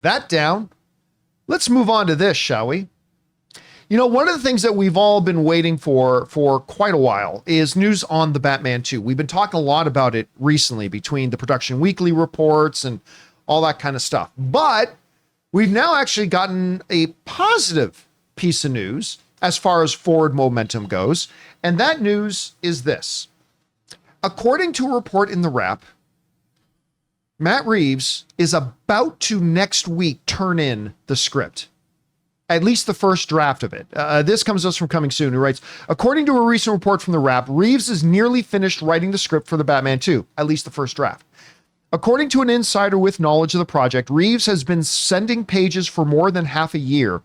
That down. Let's move on to this, shall we? You know, one of the things that we've all been waiting for quite a while is news on the Batman 2. We've been talking a lot about it recently between the Production Weekly reports and all that kind of stuff. But we've now actually gotten a positive piece of news as far as forward momentum goes. And that news is this. According to a report in the Wrap, Matt Reeves is about to next week turn in the script. At least the first draft of it. This comes to us from Coming Soon, who writes, according to a recent report from The Wrap, Reeves is nearly finished writing the script for the Batman 2, at least the first draft. According to an insider with knowledge of the project, Reeves has been sending pages for more than half a year,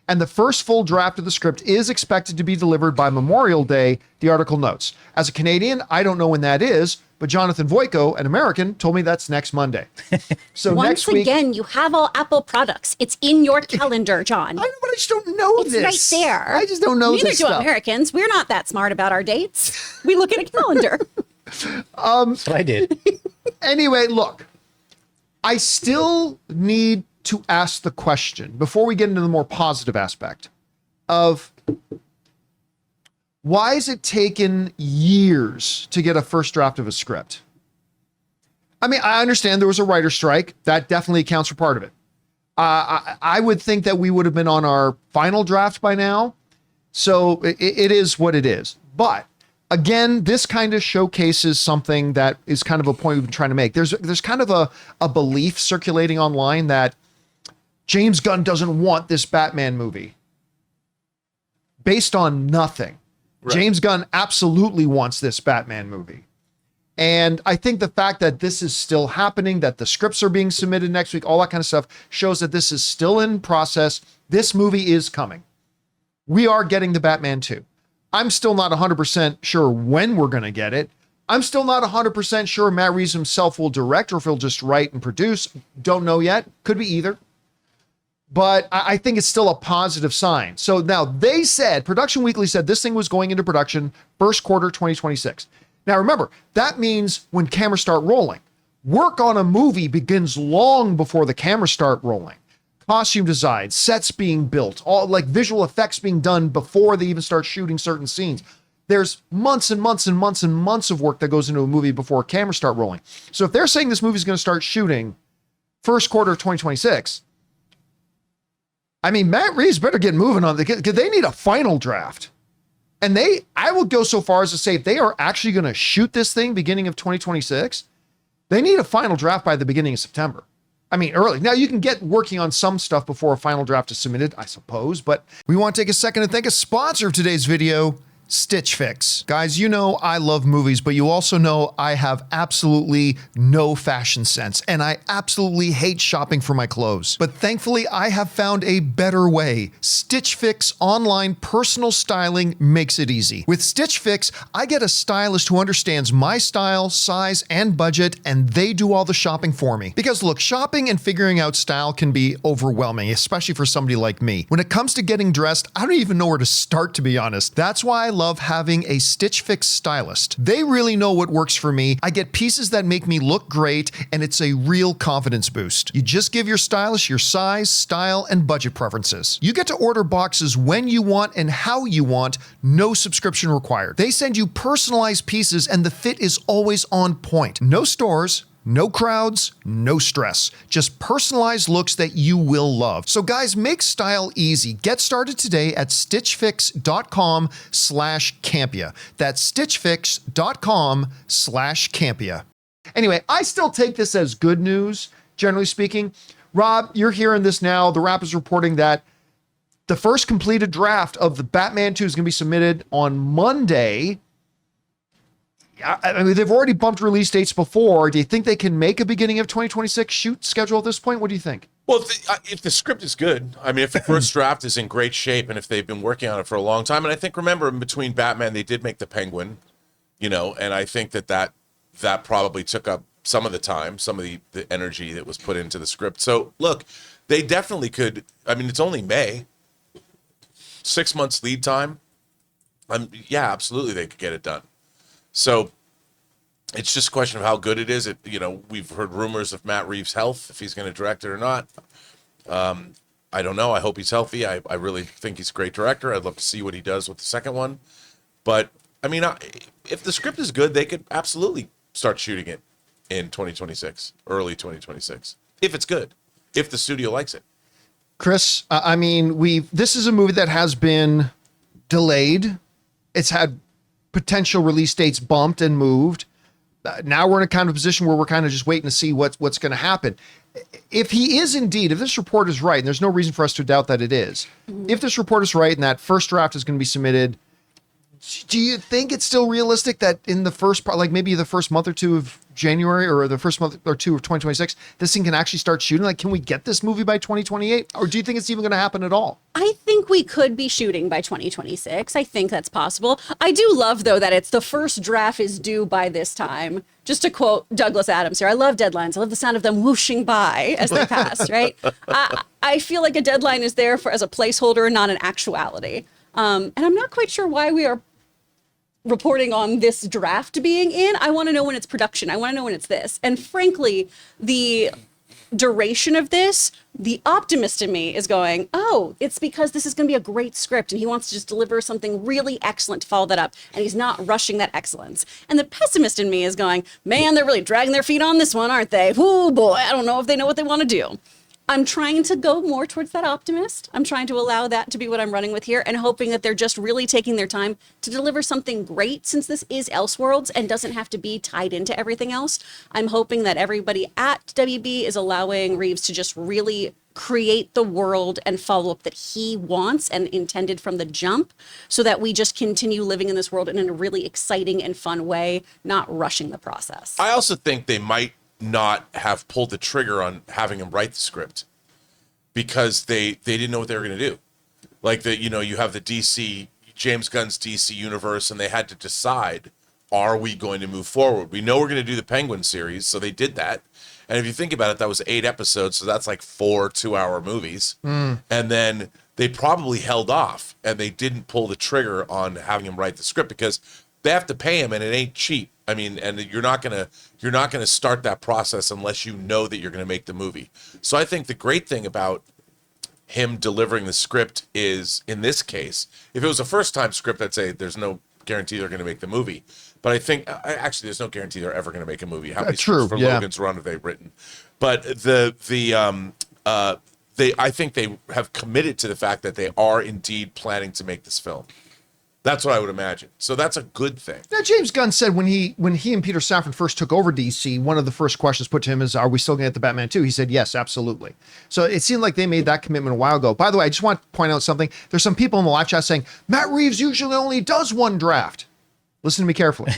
and the first full draft of the script is expected to be delivered by Memorial Day, the article notes. As a Canadian, I don't know when that is, but Jonathan Voico, an American, told me that's next Monday. So Once again, you have all Apple products. It's in your calendar, John. I know, but I just don't know this. It's right there. I just don't know Neither this do stuff. Americans. We're not that smart about our dates. We look at a calendar. That's what I did. Anyway, look, I still need to ask the question before we get into the more positive aspect of why has it taken years to get a first draft of a script? I mean, I understand there was a writer's strike. That definitely accounts for part of it. I would think that we would have been on our final draft by now. So it is what it is. But again, this kind of showcases something that is kind of a point we've been trying to make. There's kind of a belief circulating online that James Gunn doesn't want this Batman movie based on nothing. Right. James Gunn absolutely wants this Batman movie. And I think the fact that this is still happening, that the scripts are being submitted next week, all that kind of stuff shows that this is still in process. This movie is coming. We are getting the Batman 2. I'm still not 100% sure when we're going to get it. I'm still not 100% sure Matt Reeves himself will direct or if he'll just write and produce. Don't know yet. Could be either. But I think it's still a positive sign. So now they said, Production Weekly said this thing was going into production first quarter 2026. Now remember, that means when cameras start rolling. Work on a movie begins long before the cameras start rolling. Costume design, sets being built, all like visual effects being done before they even start shooting certain scenes. There's months and months and months and months of work that goes into a movie before cameras start rolling. So if they're saying this movie is going to start shooting first quarter of 2026, I mean, Matt Reeves better get moving on because they need a final draft. And I will go so far as to say if they are actually going to shoot this thing beginning of 2026, they need a final draft by the beginning of September. I mean, early. Now you can get working on some stuff before a final draft is submitted, I suppose, but we want to take a second to thank a sponsor of today's video, Stitch Fix. Guys, you know I love movies, but you also know I have absolutely no fashion sense, and I absolutely hate shopping for my clothes. But thankfully, I have found a better way. Stitch Fix online personal styling makes it easy. With Stitch Fix, I get a stylist who understands my style, size, and budget, and they do all the shopping for me. Because look, shopping and figuring out style can be overwhelming, especially for somebody like me. When it comes to getting dressed, I don't even know where to start, to be honest. That's why I love having a Stitch Fix stylist. They really know what works for me. I get pieces that make me look great, and it's a real confidence boost. You just give your stylist your size, style, and budget preferences. You get to order boxes when you want and how you want, no subscription required. They send you personalized pieces, and the fit is always on point. No stores, no crowds, no stress. Just personalized looks that you will love. So guys, make style easy. Get started today at stitchfix.com/Campea. That's stitchfix.com/Campea. Anyway, I still take this as good news, generally speaking. Rob, you're hearing this now. The Wrap is reporting that the first completed draft of the Batman 2 is going to be submitted on Monday. I mean, they've already bumped release dates before. Do you think they can make a beginning of 2026 shoot schedule at this point? What do you think? Well, if the script is good, I mean, if the first draft is in great shape and if they've been working on it for a long time, and I think, remember, in between Batman, they did make the Penguin, and I think that probably took up some of the time, some of the energy that was put into the script. So, look, they definitely could. I mean, it's only May. 6 months lead time. Yeah, absolutely, they could get it done. So it's just a question of how good it is. We've heard rumors of Matt Reeves' health, if he's going to direct it or not. I don't know. I hope he's healthy. I really think he's a great director. I'd love to see what he does with the second one. But, I mean, if the script is good, they could absolutely start shooting it in 2026, early 2026. If it's good, if the studio likes it. Chris, I mean, this is a movie that has been delayed. It's had potential release dates bumped and moved. Now we're in a kind of position where we're kind of just waiting to see what's going to happen. If this report is right, and there's no reason for us to doubt that it is, if this report is right and that first draft is going to be submitted, do you think it's still realistic that in the first part, like maybe the first month or two of January or the first month or two of 2026, this thing can actually start shooting? Like, can we get this movie by 2028? Or do you think it's even going to happen at all? I think we could be shooting by 2026. I think that's possible. I do love, though, that it's the first draft is due by this time. Just to quote Douglas Adams here, I love deadlines. I love the sound of them whooshing by as they pass, right? I feel like a deadline is there as a placeholder and not an actuality. And I'm not quite sure why we are reporting on this draft being in. I want to know when it's production. I want to know when it's this. And frankly, the duration of this, the optimist in me is going, oh, it's because this is going to be a great script and he wants to just deliver something really excellent to follow that up, and he's not rushing that excellence. And the pessimist in me is going, man, they're really dragging their feet on this one, aren't they? Oh boy, I don't know if they know what they want to do. I'm trying to go more towards that optimist. I'm trying to allow that to be what I'm running with here, and hoping that they're just really taking their time to deliver something great, since this is Elseworlds and doesn't have to be tied into everything else. I'm hoping that everybody at WB is allowing Reeves to just really create the world and follow up that he wants and intended from the jump, so that we just continue living in this world in a really exciting and fun way, not rushing the process. I also think they might not have pulled the trigger on having him write the script because they didn't know what they were going to do. Like you have the DC, James Gunn's DC universe, and they had to decide, are we going to move forward? We know we're going to do the Penguin series, so they did that. And if you think about it, that was 8 episodes, so that's like 4 2-hour movies. And then they probably held off and they didn't pull the trigger on having him write the script because they have to pay him, and it ain't cheap. I mean, and you're not gonna start that process unless you know that you're gonna make the movie. So I think the great thing about him delivering the script is, in this case, if it was a first-time script, I'd say there's no guarantee they're gonna make the movie. But I think actually there's no guarantee they're ever gonna make a movie. How many scripts for Logan's Run have they written? But I think they have committed to the fact that they are indeed planning to make this film. That's what I would imagine. So that's a good thing. Now, James Gunn said when he and Peter Safran first took over DC, one of the first questions put to him is, are we still going to get the Batman 2? He said, yes, absolutely. So it seemed like they made that commitment a while ago. By the way, I just want to point out something. There's some people in the live chat saying, Matt Reeves usually only does one draft. Listen to me carefully.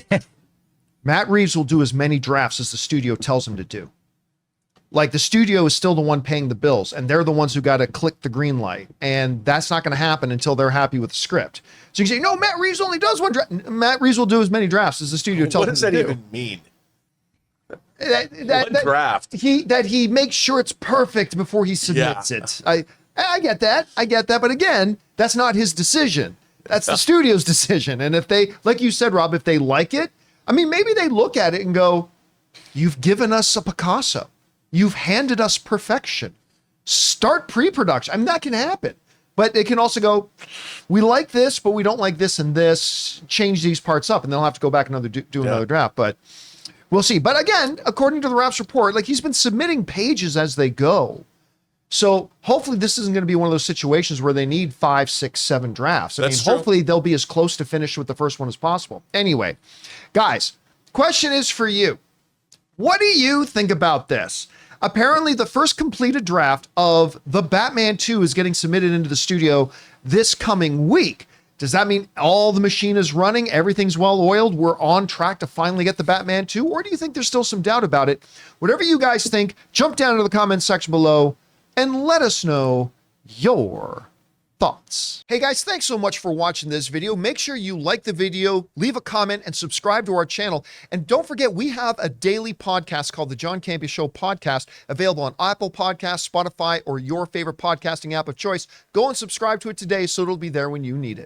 Matt Reeves will do as many drafts as the studio tells him to do. Like, the studio is still the one paying the bills, and they're the ones who got to click the green light. And that's not going to happen until they're happy with the script. So you can say, no, Matt Reeves only does one draft. Matt Reeves will do as many drafts as the studio tells him to do. What does that even mean? That draft? He makes sure it's perfect before he submits it. I get that. But again, that's not his decision. That's the studio's decision. And if they, like you said, Rob, if they like it, I mean, maybe they look at it and go, you've given us a Picasso. You've handed us perfection. Start pre-production. I mean, that can happen. But it can also go, we like this, but we don't like this and this. Change these parts up, and they'll have to go back and do another draft. But we'll see. But again, according to the Raps report, like, he's been submitting pages as they go. So hopefully this isn't going to be one of those situations where they need 5, 6, 7 drafts. I mean, hopefully they'll be as close to finish with the first one as possible. Anyway, guys, question is for you. What do you think about this? Apparently, the first completed draft of The Batman 2 is getting submitted into the studio this coming week. Does that mean all the machine is running? Everything's well oiled? We're on track to finally get The Batman 2? Or do you think there's still some doubt about it? Whatever you guys think, jump down into the comments section below and let us know your thoughts. Hey guys, thanks so much for watching this video. Make sure you like the video, leave a comment, and subscribe to our channel. And don't forget, we have a daily podcast called the John Campea Show podcast, available on Apple Podcasts, Spotify, or your favorite podcasting app of choice. Go and subscribe to it today so it'll be there when you need it.